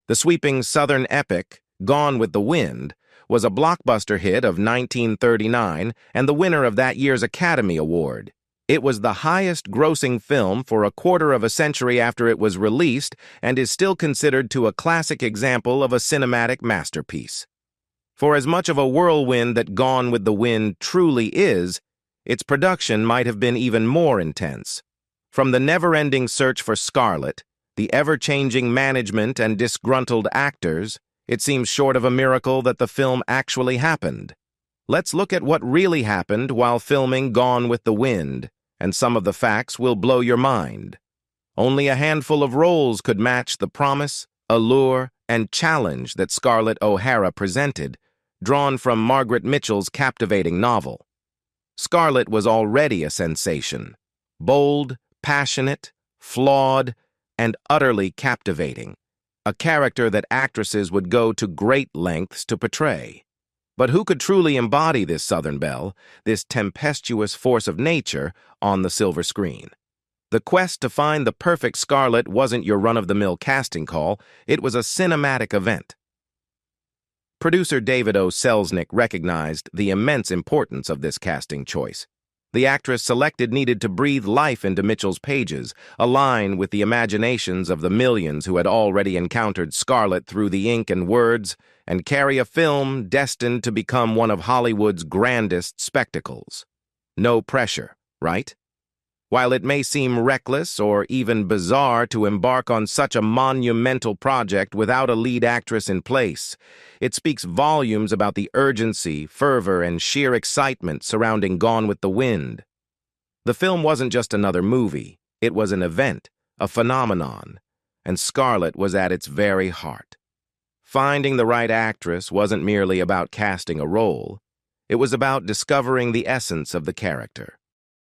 The sweeping Southern epic, Gone with the Wind, was a blockbuster hit of 1939 and the winner of that year's Academy Award. It was the highest-grossing film for a quarter of a century after it was released and is still considered to a classic example of a cinematic masterpiece. For as much of a whirlwind that Gone with the Wind truly is, its production might have been even more intense. From the never-ending search for Scarlett, the ever-changing management and disgruntled actors, it seems short of a miracle that the film actually happened. Let's look at what really happened while filming Gone with the Wind, and some of the facts will blow your mind. Only a handful of roles could match the promise, allure, and challenge that Scarlett O'Hara presented, drawn from Margaret Mitchell's captivating novel. Scarlett was already a sensation, bold, passionate, flawed, and utterly captivating, a character that actresses would go to great lengths to portray. But who could truly embody this Southern belle, this tempestuous force of nature, on the silver screen? The quest to find the perfect Scarlett wasn't your run-of-the-mill casting call, it was a cinematic event. Producer David O. Selznick recognized the immense importance of this casting choice. The actress selected needed to breathe life into Mitchell's pages, align with the imaginations of the millions who had already encountered Scarlett through the ink and words, and carry a film destined to become one of Hollywood's grandest spectacles. No pressure, right? While it may seem reckless or even bizarre to embark on such a monumental project without a lead actress in place, it speaks volumes about the urgency, fervor, and sheer excitement surrounding Gone with the Wind. The film wasn't just another movie, it was an event, a phenomenon, and Scarlett was at its very heart. Finding the right actress wasn't merely about casting a role, it was about discovering the essence of the character.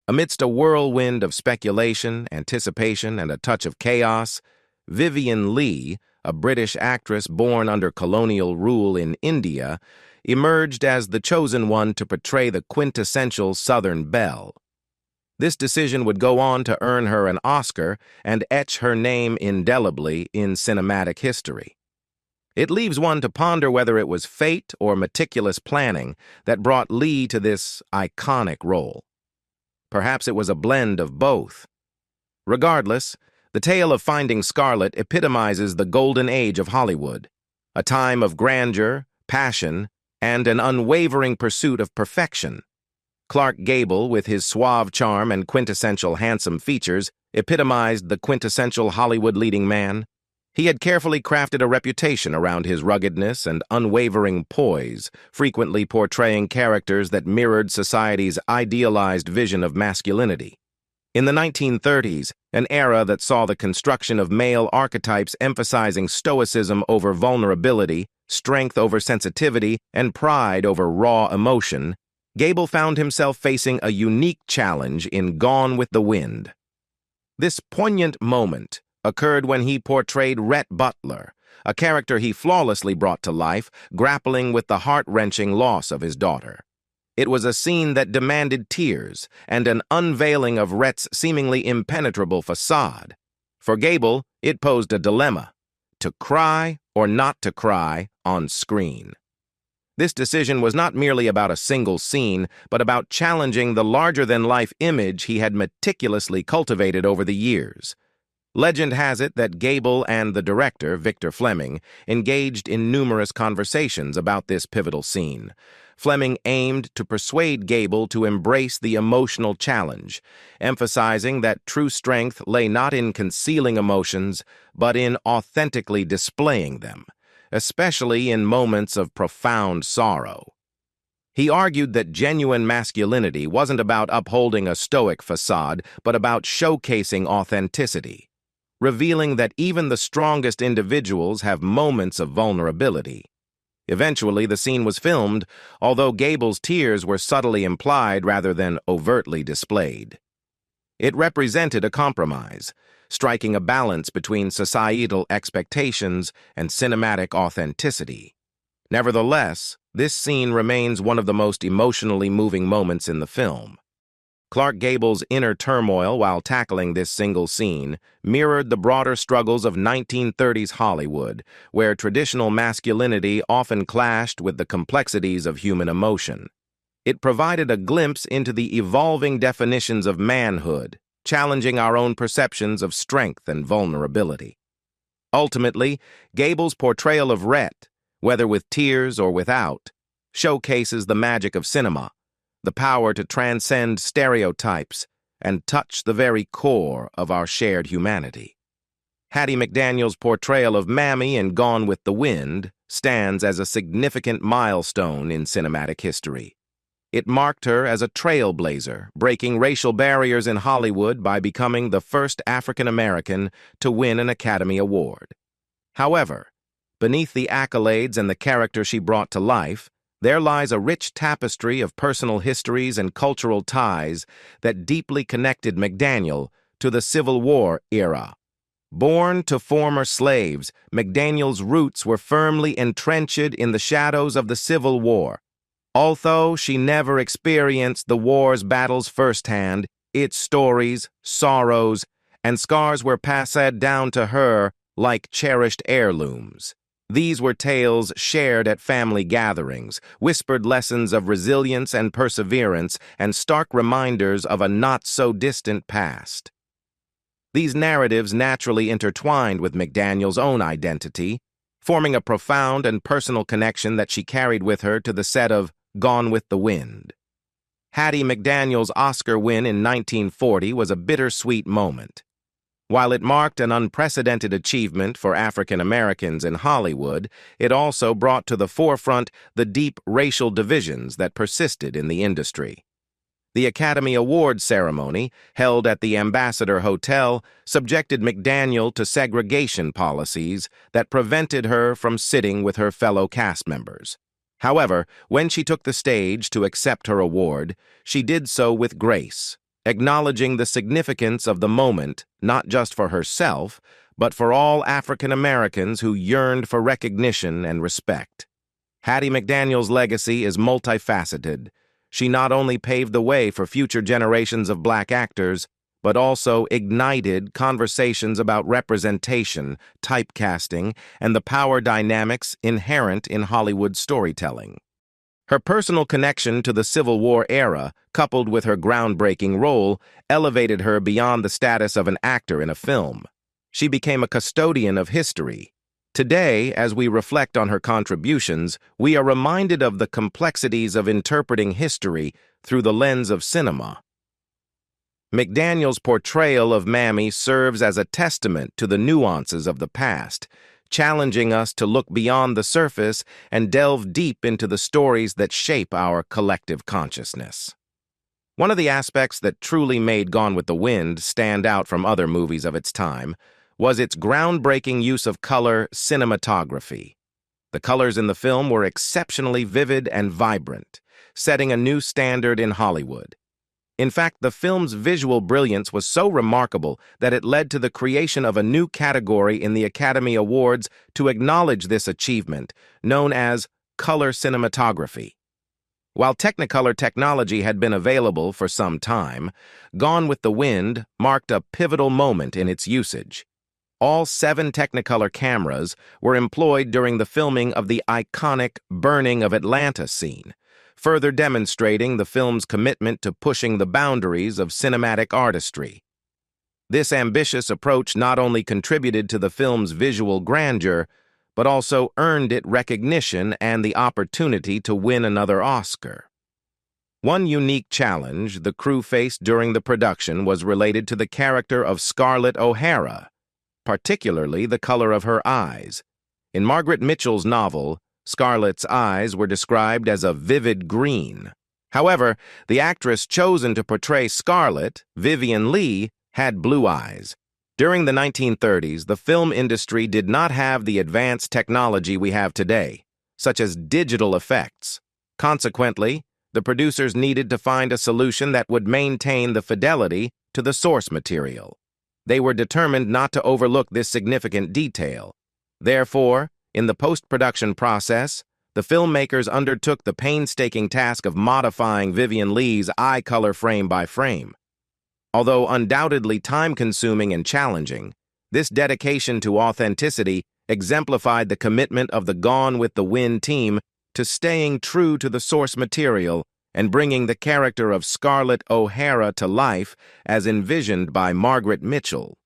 Amidst a whirlwind of speculation, anticipation, and a touch of chaos, Vivien Leigh, a British actress born under colonial rule in India, emerged as the chosen one to portray the quintessential Southern belle. This decision would go on to earn her an Oscar and etch her name indelibly in cinematic history. It leaves one to ponder whether it was fate or meticulous planning that brought Leigh to this iconic role. Perhaps it was a blend of both. Regardless, the tale of finding Scarlett epitomizes the golden age of Hollywood, a time of grandeur, passion, and an unwavering pursuit of perfection. Clark Gable, with his suave charm and quintessential handsome features, epitomized the quintessential Hollywood leading man. He had carefully crafted a reputation around his ruggedness and unwavering poise, frequently portraying characters that mirrored society's idealized vision of masculinity. In the 1930s, an era that saw the construction of male archetypes emphasizing stoicism over vulnerability, strength over sensitivity, and pride over raw emotion, Gable found himself facing a unique challenge in Gone with the Wind. This poignant moment occurred when he portrayed Rhett Butler, a character he flawlessly brought to life, grappling with the heart-wrenching loss of his daughter. It was a scene that demanded tears and an unveiling of Rhett's seemingly impenetrable facade. For Gable, it posed a dilemma: to cry or not to cry on screen. This decision was not merely about a single scene, but about challenging the larger-than-life image he had meticulously cultivated over the years. Legend has it that Gable and the director, Victor Fleming, engaged in numerous conversations about this pivotal scene. Fleming aimed to persuade Gable to embrace the emotional challenge, emphasizing that true strength lay not in concealing emotions, but in authentically displaying them, especially in moments of profound sorrow. He argued that genuine masculinity wasn't about upholding a stoic facade, but about showcasing authenticity, revealing that even the strongest individuals have moments of vulnerability. Eventually, the scene was filmed, although Gable's tears were subtly implied rather than overtly displayed. It represented a compromise, striking a balance between societal expectations and cinematic authenticity. Nevertheless, this scene remains one of the most emotionally moving moments in the film. Clark Gable's inner turmoil while tackling this single scene mirrored the broader struggles of 1930s Hollywood, where traditional masculinity often clashed with the complexities of human emotion. It provided a glimpse into the evolving definitions of manhood, challenging our own perceptions of strength and vulnerability. Ultimately, Gable's portrayal of Rhett, whether with tears or without, showcases the magic of cinema, the power to transcend stereotypes and touch the very core of our shared humanity. Hattie McDaniel's portrayal of Mammy in Gone with the Wind stands as a significant milestone in cinematic history. It marked her as a trailblazer, breaking racial barriers in Hollywood by becoming the first African-American to win an Academy Award. However, beneath the accolades and the character she brought to life, there lies a rich tapestry of personal histories and cultural ties that deeply connected McDaniel to the Civil War era. Born to former slaves, McDaniel's roots were firmly entrenched in the shadows of the Civil War. Although she never experienced the war's battles firsthand, its stories, sorrows, and scars were passed down to her like cherished heirlooms. These were tales shared at family gatherings, whispered lessons of resilience and perseverance, and stark reminders of a not-so-distant past. These narratives naturally intertwined with McDaniel's own identity, forming a profound and personal connection that she carried with her to the set of Gone with the Wind. Hattie McDaniel's Oscar win in 1940 was a bittersweet moment. While it marked an unprecedented achievement for African Americans in Hollywood, it also brought to the forefront the deep racial divisions that persisted in the industry. The Academy Awards ceremony, held at the Ambassador Hotel, subjected McDaniel to segregation policies that prevented her from sitting with her fellow cast members. However, when she took the stage to accept her award, she did so with grace, acknowledging the significance of the moment not just for herself, but for all African Americans who yearned for recognition and respect. Hattie McDaniel's legacy is multifaceted. She not only paved the way for future generations of black actors, but also ignited conversations about representation, typecasting, and the power dynamics inherent in Hollywood storytelling. Her personal connection to the Civil War era, coupled with her groundbreaking role, elevated her beyond the status of an actor in a film. She became a custodian of history. Today, as we reflect on her contributions, we are reminded of the complexities of interpreting history through the lens of cinema. McDaniel's portrayal of Mammy serves as a testament to the nuances of the past, challenging us to look beyond the surface and delve deep into the stories that shape our collective consciousness. One of the aspects that truly made Gone with the Wind stand out from other movies of its time was its groundbreaking use of color cinematography. The colors in the film were exceptionally vivid and vibrant, setting a new standard in Hollywood. In fact, the film's visual brilliance was so remarkable that it led to the creation of a new category in the Academy Awards to acknowledge this achievement, known as color cinematography. While Technicolor technology had been available for some time, Gone with the Wind marked a pivotal moment in its usage. All 7 Technicolor cameras were employed during the filming of the iconic Burning of Atlanta scene, further demonstrating the film's commitment to pushing the boundaries of cinematic artistry. This ambitious approach not only contributed to the film's visual grandeur, but also earned it recognition and the opportunity to win another Oscar. One unique challenge the crew faced during the production was related to the character of Scarlett O'Hara, particularly the color of her eyes. In Margaret Mitchell's novel, Scarlett's eyes were described as a vivid green. However, the actress chosen to portray Scarlett, Vivian Leigh, had blue eyes. During the 1930s, the film industry did not have the advanced technology we have today, such as digital effects. Consequently, the producers needed to find a solution that would maintain the fidelity to the source material. They were determined not to overlook this significant detail. Therefore, in the post-production process, the filmmakers undertook the painstaking task of modifying Vivien Leigh's eye color frame by frame. Although undoubtedly time-consuming and challenging, this dedication to authenticity exemplified the commitment of the Gone with the Wind team to staying true to the source material and bringing the character of Scarlett O'Hara to life as envisioned by Margaret Mitchell.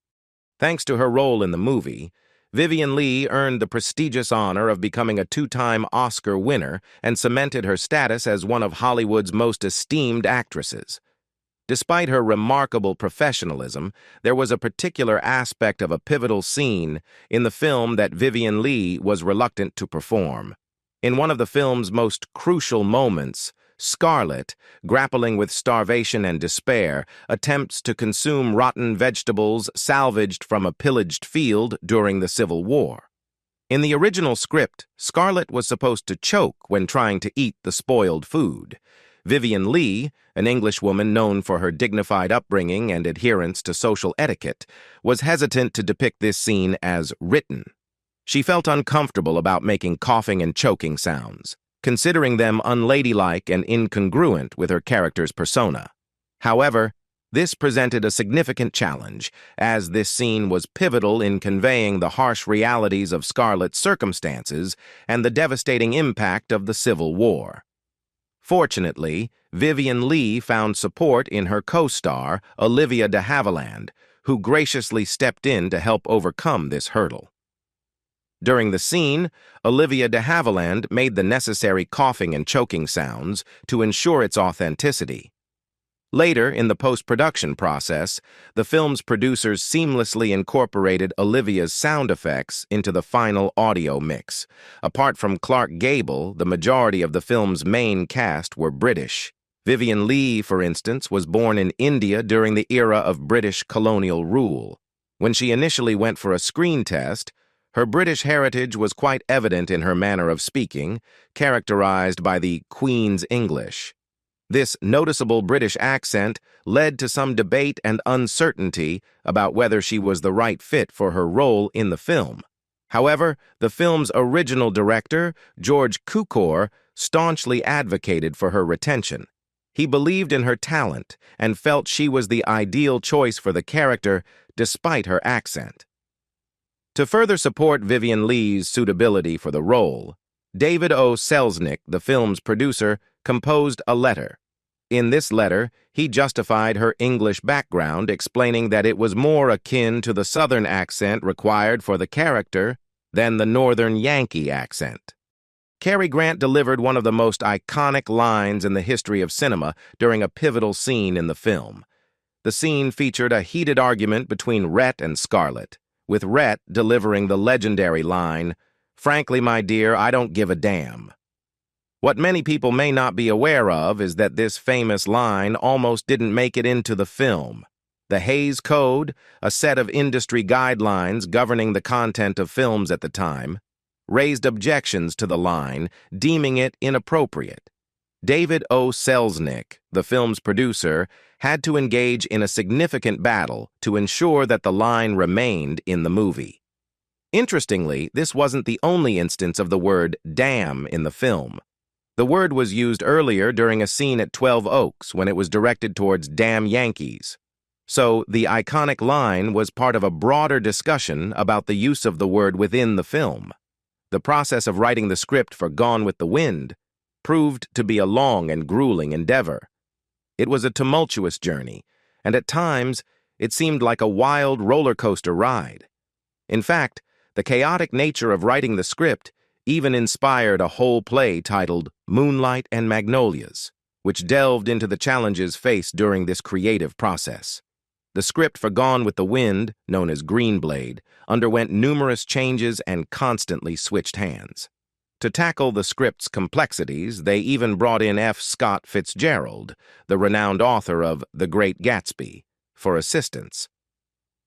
Thanks to her role in the movie, Vivien Leigh earned the prestigious honor of becoming a two-time Oscar winner and cemented her status as one of Hollywood's most esteemed actresses. Despite her remarkable professionalism, there was a particular aspect of a pivotal scene in the film that Vivien Leigh was reluctant to perform. In one of the film's most crucial moments, Scarlet, grappling with starvation and despair, attempts to consume rotten vegetables salvaged from a pillaged field during the Civil War. In the original script, Scarlet was supposed to choke when trying to eat the spoiled food. Vivien Leigh, an Englishwoman known for her dignified upbringing and adherence to social etiquette, was hesitant to depict this scene as written. She felt uncomfortable about making coughing and choking sounds, considering them unladylike and incongruent with her character's persona. However, this presented a significant challenge, as this scene was pivotal in conveying the harsh realities of Scarlett's circumstances and the devastating impact of the Civil War. Fortunately, Vivien Leigh found support in her co-star, Olivia de Havilland, who graciously stepped in to help overcome this hurdle. During the scene, Olivia de Havilland made the necessary coughing and choking sounds to ensure its authenticity. Later, in the post-production process, the film's producers seamlessly incorporated Olivia's sound effects into the final audio mix. Apart from Gable, the majority of the film's main cast were British. Vivien Leigh, for instance, was born in India during the era of British colonial rule. When she initially went for a screen test, her British heritage was quite evident in her manner of speaking, characterized by the Queen's English. This noticeable British accent led to some debate and uncertainty about whether she was the right fit for her role in the film. However, the film's original director, George Cukor, staunchly advocated for her retention. He believed in her talent and felt she was the ideal choice for the character despite her accent. To further support Vivien Leigh's suitability for the role, David O. Selznick, the film's producer, composed a letter. In this letter, he justified her English background, explaining that it was more akin to the Southern accent required for the character than the Northern Yankee accent. Cary Grant delivered one of the most iconic lines in the history of cinema during a pivotal scene in the film. The scene featured a heated argument between Rhett and Scarlett, with Rhett delivering the legendary line, "Frankly, my dear, I don't give a damn." What many people may not be aware of is that this famous line almost didn't make it into the film. The Hays Code, a set of industry guidelines governing the content of films at the time, raised objections to the line, deeming it inappropriate. David O. Selznick, the film's producer, had to engage in a significant battle to ensure that the line remained in the movie. Interestingly, this wasn't the only instance of the word damn in the film. The word was used earlier during a scene at 12 Oaks when it was directed towards Damn Yankees. So the iconic line was part of a broader discussion about the use of the word within the film. The process of writing the script for Gone with the Wind proved to be a long and grueling endeavor. It was a tumultuous journey, and at times it seemed like a wild roller coaster ride. In fact, the chaotic nature of writing the script even inspired a whole play titled Moonlight and Magnolias, which delved into the challenges faced during this creative process. The script for Gone with the Wind, known as Greenblade, underwent numerous changes and constantly switched hands. To tackle the script's complexities, they even brought in F. Scott Fitzgerald, the renowned author of The Great Gatsby, for assistance.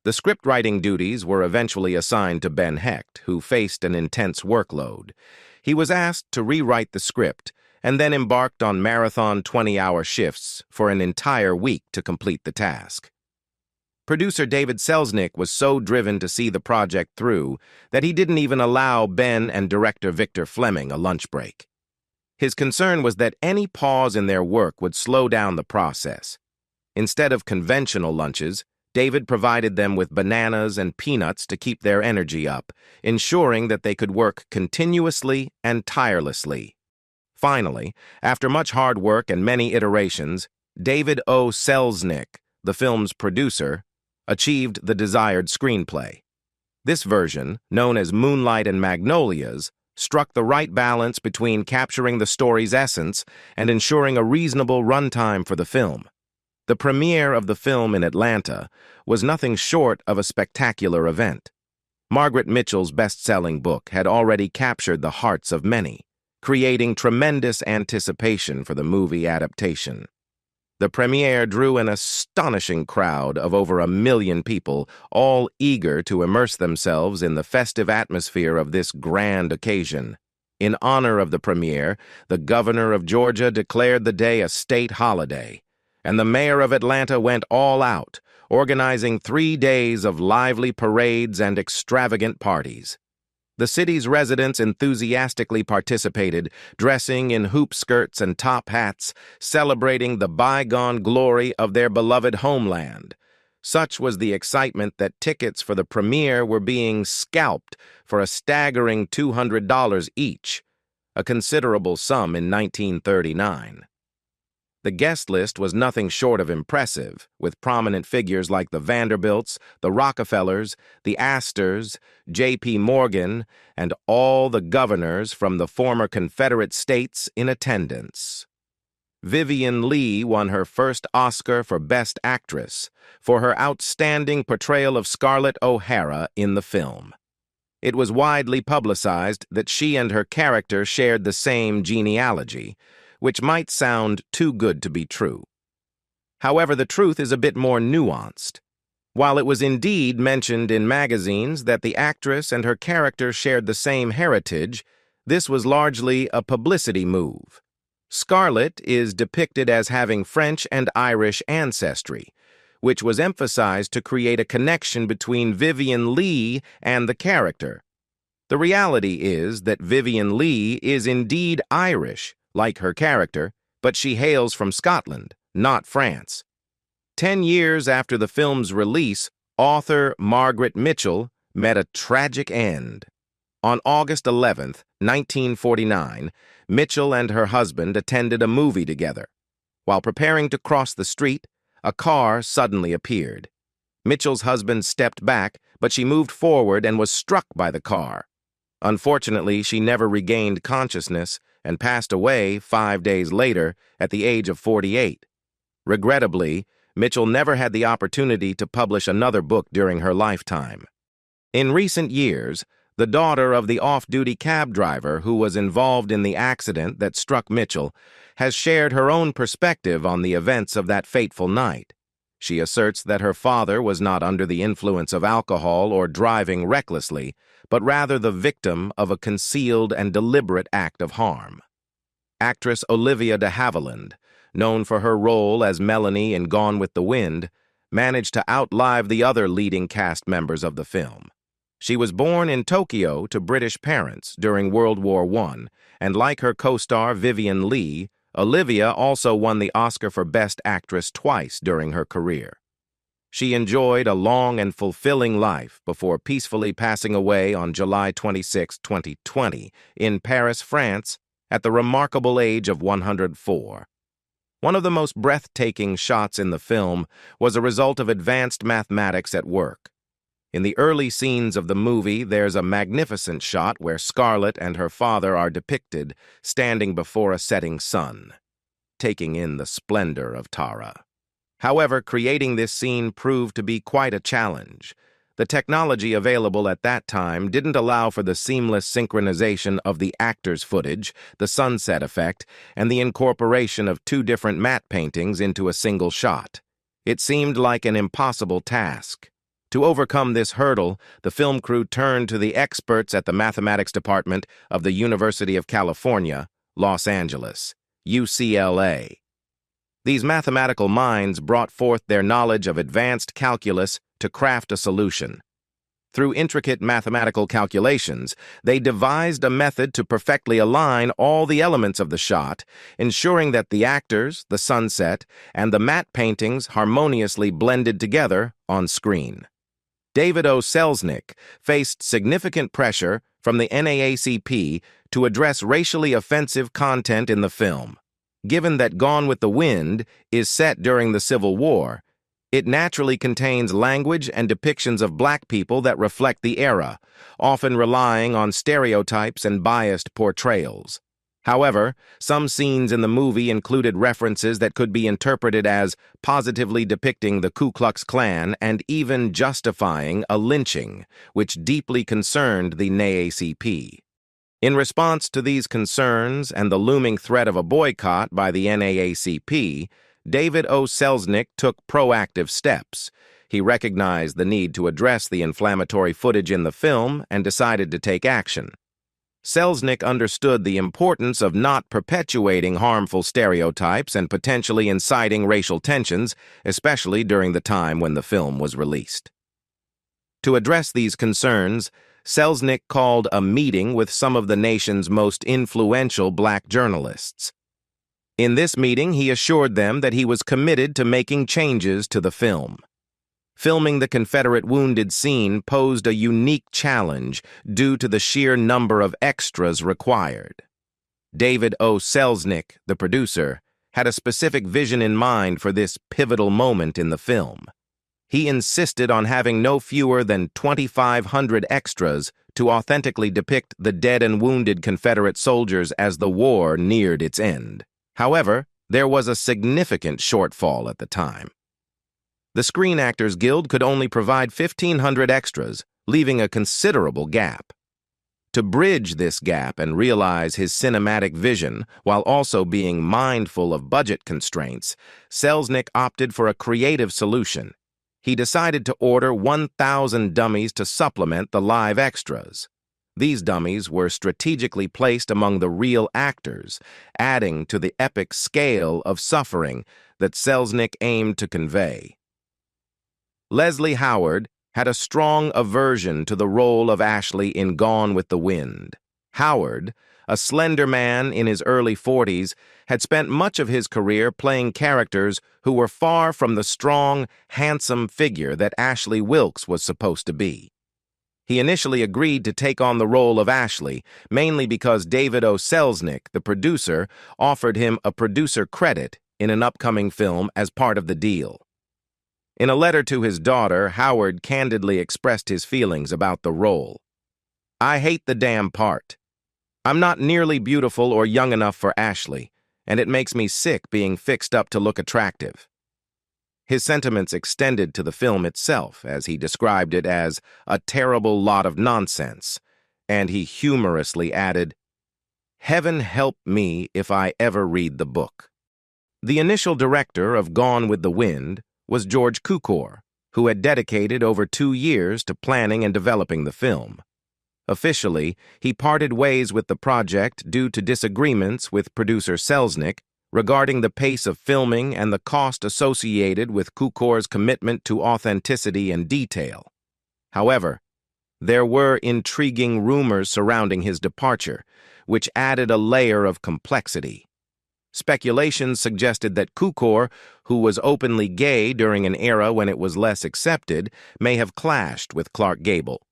The script-writing duties were eventually assigned to Ben Hecht, who faced an intense workload. He was asked to rewrite the script and then embarked on marathon 20-hour shifts for an entire week to complete the task. Producer David Selznick was so driven to see the project through that he didn't even allow Ben and director Victor Fleming a lunch break. His concern was that any pause in their work would slow down the process. Instead of conventional lunches, David provided them with bananas and peanuts to keep their energy up, ensuring that they could work continuously and tirelessly. Finally, after much hard work and many iterations, David O. Selznick, the film's producer, achieved the desired screenplay. This version, known as Moonlight and Magnolias, struck the right balance between capturing the story's essence and ensuring a reasonable runtime for the film. The premiere of the film in Atlanta was nothing short of a spectacular event. Margaret Mitchell's best-selling book had already captured the hearts of many, creating tremendous anticipation for the movie adaptation. The premiere drew an astonishing crowd of over 1 million people, all eager to immerse themselves in the festive atmosphere of this grand occasion. In honor of the premiere, the governor of Georgia declared the day a state holiday, and the mayor of Atlanta went all out, organizing 3 days of lively parades and extravagant parties. The city's residents enthusiastically participated, dressing in hoop skirts and top hats, celebrating the bygone glory of their beloved homeland. Such was the excitement that tickets for the premiere were being scalped for a staggering $200 each, a considerable sum in 1939. The guest list was nothing short of impressive, with prominent figures like the Vanderbilts, the Rockefellers, the Astors, J.P. Morgan, and all the governors from the former Confederate states in attendance. Vivien Leigh won her first Oscar for Best Actress for her outstanding portrayal of Scarlett O'Hara in the film. It was widely publicized that she and her character shared the same genealogy, which might sound too good to be true. However, the truth is a bit more nuanced. While it was indeed mentioned in magazines that the actress and her character shared the same heritage, this was largely a publicity move. Scarlett is depicted as having French and Irish ancestry, which was emphasized to create a connection between Vivien Leigh and the character. The reality is that Vivien Leigh is indeed Irish, like her character, but she hails from Scotland, not France. 10 years after the film's release, author Margaret Mitchell met a tragic end. On August 11, 1949, Mitchell and her husband attended a movie together. While preparing to cross the street, a car suddenly appeared. Mitchell's husband stepped back, but she moved forward and was struck by the car. Unfortunately, she never regained consciousness and passed away 5 days later at the age of 48. Regrettably, Mitchell never had the opportunity to publish another book during her lifetime. In recent years, the daughter of the off-duty cab driver who was involved in the accident that struck Mitchell has shared her own perspective on the events of that fateful night. She asserts that her father was not under the influence of alcohol or driving recklessly, but rather the victim of a concealed and deliberate act of harm. Actress Olivia de Havilland, known for her role as Melanie in Gone with the Wind, managed to outlive the other leading cast members of the film. She was born in Tokyo to British parents during World War I, and like her co-star Vivien Leigh, Olivia also won the Oscar for Best Actress twice during her career. She enjoyed a long and fulfilling life before peacefully passing away on July 26, 2020, in Paris, France, at the remarkable age of 104. One of the most breathtaking shots in the film was a result of advanced mathematics at work. In the early scenes of the movie, there's a magnificent shot where Scarlett and her father are depicted standing before a setting sun, taking in the splendor of Tara. However, creating this scene proved to be quite a challenge. The technology available at that time didn't allow for the seamless synchronization of the actor's footage, the sunset effect, and the incorporation of 2 different matte paintings into a single shot. It seemed like an impossible task. To overcome this hurdle, the film crew turned to the experts at the mathematics department of the University of California, Los Angeles, UCLA. These mathematical minds brought forth their knowledge of advanced calculus to craft a solution. Through intricate mathematical calculations, they devised a method to perfectly align all the elements of the shot, ensuring that the actors, the sunset, and the matte paintings harmoniously blended together on screen. David O. Selznick faced significant pressure from the NAACP to address racially offensive content in the film. Given that Gone with the Wind is set during the Civil War, it naturally contains language and depictions of black people that reflect the era, often relying on stereotypes and biased portrayals. However, some scenes in the movie included references that could be interpreted as positively depicting the Ku Klux Klan and even justifying a lynching, which deeply concerned the NAACP. In response to these concerns and the looming threat of a boycott by the NAACP, David O. Selznick took proactive steps. He recognized the need to address the inflammatory footage in the film and decided to take action. Selznick understood the importance of not perpetuating harmful stereotypes and potentially inciting racial tensions, especially during the time when the film was released. To address these concerns, Selznick called a meeting with some of the nation's most influential black journalists. In this meeting, he assured them that he was committed to making changes to the film. Filming the Confederate wounded scene posed a unique challenge due to the sheer number of extras required. David O. Selznick, the producer, had a specific vision in mind for this pivotal moment in the film. He insisted on having no fewer than 2,500 extras to authentically depict the dead and wounded Confederate soldiers as the war neared its end. However, there was a significant shortfall at the time. The Screen Actors Guild could only provide 1,500 extras, leaving a considerable gap. To bridge this gap and realize his cinematic vision while also being mindful of budget constraints, Selznick opted for a creative solution. He decided to order 1,000 dummies to supplement the live extras. These dummies were strategically placed among the real actors, adding to the epic scale of suffering that Selznick aimed to convey. Leslie Howard had a strong aversion to the role of Ashley in Gone with the Wind. Howard, a slender man in his early 40s, had spent much of his career playing characters who were far from the strong, handsome figure that Ashley Wilkes was supposed to be. He initially agreed to take on the role of Ashley, mainly because David O. Selznick, the producer, offered him a producer credit in an upcoming film as part of the deal. In a letter to his daughter, Howard candidly expressed his feelings about the role. "I hate the damn part. I'm not nearly beautiful or young enough for Ashley, and it makes me sick being fixed up to look attractive." His sentiments extended to the film itself, as he described it as a terrible lot of nonsense, and he humorously added, "Heaven help me if I ever read the book." The initial director of Gone with the Wind was George Cukor, who had dedicated over 2 years to planning and developing the film. Officially, he parted ways with the project due to disagreements with producer Selznick regarding the pace of filming and the cost associated with Cukor's commitment to authenticity and detail. However, there were intriguing rumors surrounding his departure, which added a layer of complexity. Speculations suggested that Cukor, who was openly gay during an era when it was less accepted, may have clashed with Gable.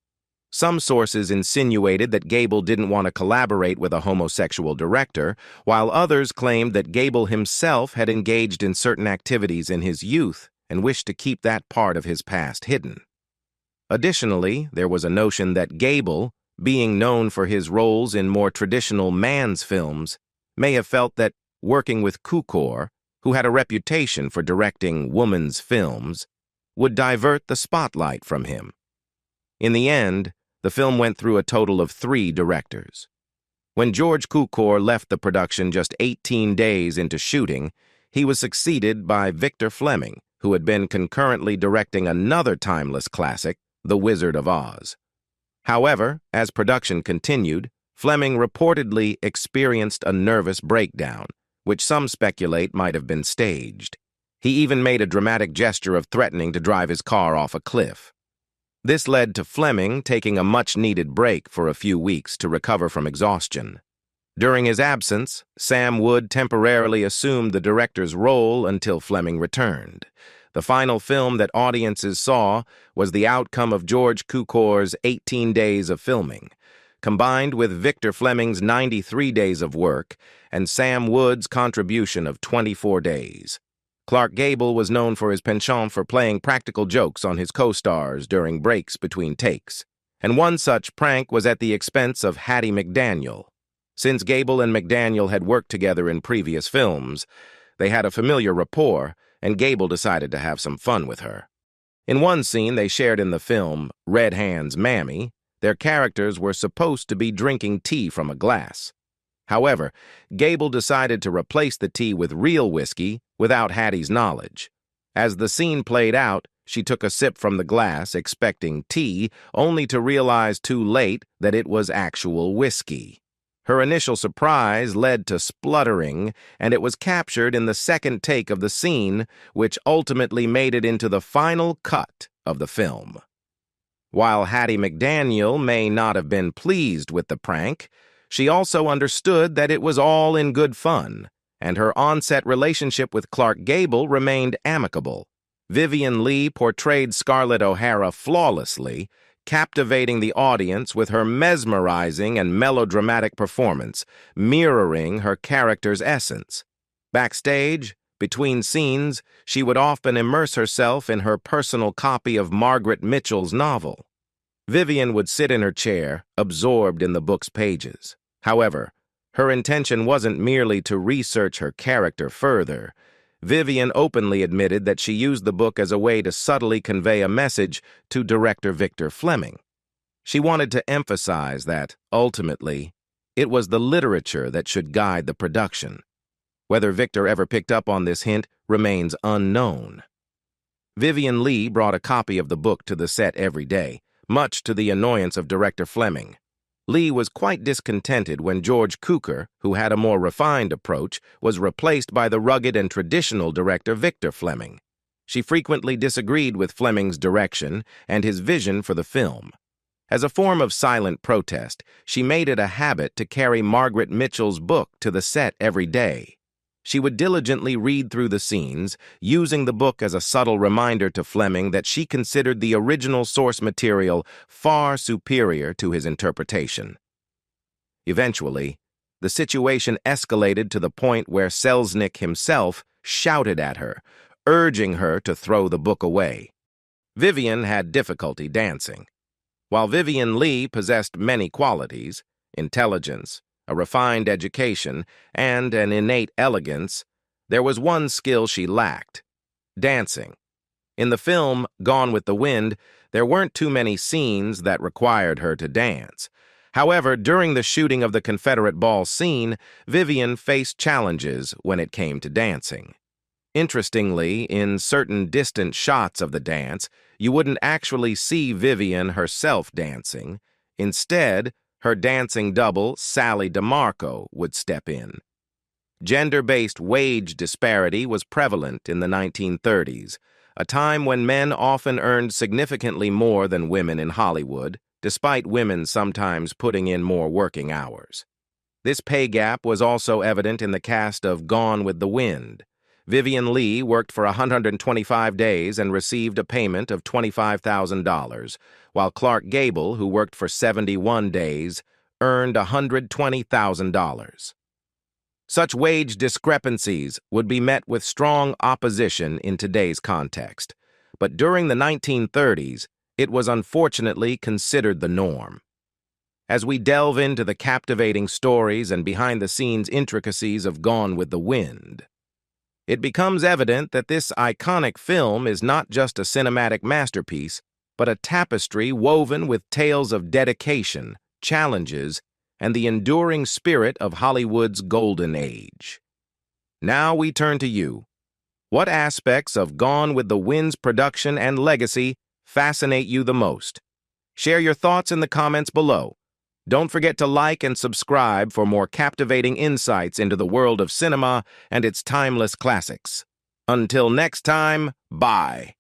Some sources insinuated that Gable didn't want to collaborate with a homosexual director, while others claimed that Gable himself had engaged in certain activities in his youth and wished to keep that part of his past hidden. Additionally, there was a notion that Gable, being known for his roles in more traditional man's films, may have felt that working with Cukor, who had a reputation for directing women's films, would divert the spotlight from him. In the end, the film went through a total of 3 directors. When George Cukor left the production just 18 days into shooting, he was succeeded by Victor Fleming, who had been concurrently directing another timeless classic, The Wizard of Oz. However, as production continued, Fleming reportedly experienced a nervous breakdown, which some speculate might have been staged. He even made a dramatic gesture of threatening to drive his car off a cliff. This led to Fleming taking a much-needed break for a few weeks to recover from exhaustion. During his absence, Sam Wood temporarily assumed the director's role until Fleming returned. The final film that audiences saw was the outcome of George Cukor's 18 days of filming, combined with Victor Fleming's 93 days of work and Sam Wood's contribution of 24 days. Clark Gable was known for his penchant for playing practical jokes on his co-stars during breaks between takes, and one such prank was at the expense of Hattie McDaniel. Since Gable and McDaniel had worked together in previous films, they had a familiar rapport, and Gable decided to have some fun with her. In one scene they shared in the film, Red Hand's Mammy, their characters were supposed to be drinking tea from a glass. However, Gable decided to replace the tea with real whiskey without Hattie's knowledge. As the scene played out, she took a sip from the glass, expecting tea, only to realize too late that it was actual whiskey. Her initial surprise led to spluttering, and it was captured in the second take of the scene, which ultimately made it into the final cut of the film. While Hattie McDaniel may not have been pleased with the prank, she also understood that it was all in good fun, and her on-set relationship with Clark Gable remained amicable. Vivien Leigh portrayed Scarlett O'Hara flawlessly, captivating the audience with her mesmerizing and melodramatic performance, mirroring her character's essence. Backstage, between scenes, she would often immerse herself in her personal copy of Margaret Mitchell's novel. Vivien would sit in her chair, absorbed in the book's pages. However, her intention wasn't merely to research her character further. Vivien openly admitted that she used the book as a way to subtly convey a message to director Victor Fleming. She wanted to emphasize that, ultimately, it was the literature that should guide the production. Whether Victor ever picked up on this hint remains unknown. Vivien Leigh brought a copy of the book to the set every day, much to the annoyance of director Fleming. Leigh was quite discontented when George Cukor, who had a more refined approach, was replaced by the rugged and traditional director Victor Fleming. She frequently disagreed with Fleming's direction and his vision for the film. As a form of silent protest, she made it a habit to carry Margaret Mitchell's book to the set every day. She would diligently read through the scenes, using the book as a subtle reminder to Fleming that she considered the original source material far superior to his interpretation. Eventually, the situation escalated to the point where Selznick himself shouted at her, urging her to throw the book away. Vivien had difficulty dancing. While Vivien Leigh possessed many qualities, intelligence, a refined education, and an innate elegance, there was one skill she lacked: dancing. In the film Gone with the Wind, there weren't too many scenes that required her to dance. However, during the shooting of the Confederate ball scene, Vivien faced challenges when it came to dancing. Interestingly, in certain distant shots of the dance, you wouldn't actually see Vivien herself dancing. Instead, her dancing double, Sally DeMarco, would step in. Gender-based wage disparity was prevalent in the 1930s, a time when men often earned significantly more than women in Hollywood, despite women sometimes putting in more working hours. This pay gap was also evident in the cast of Gone with the Wind. Vivien Leigh worked for 125 days and received a payment of $25,000, while Clark Gable, who worked for 71 days, earned $120,000. Such wage discrepancies would be met with strong opposition in today's context, but during the 1930s, it was unfortunately considered the norm. As we delve into the captivating stories and behind-the-scenes intricacies of Gone with the Wind, it becomes evident that this iconic film is not just a cinematic masterpiece, but a tapestry woven with tales of dedication, challenges, and the enduring spirit of Hollywood's golden age. Now we turn to you. What aspects of Gone with the Wind's production and legacy fascinate you the most? Share your thoughts in the comments below. Don't forget to like and subscribe for more captivating insights into the world of cinema and its timeless classics. Until next time, bye.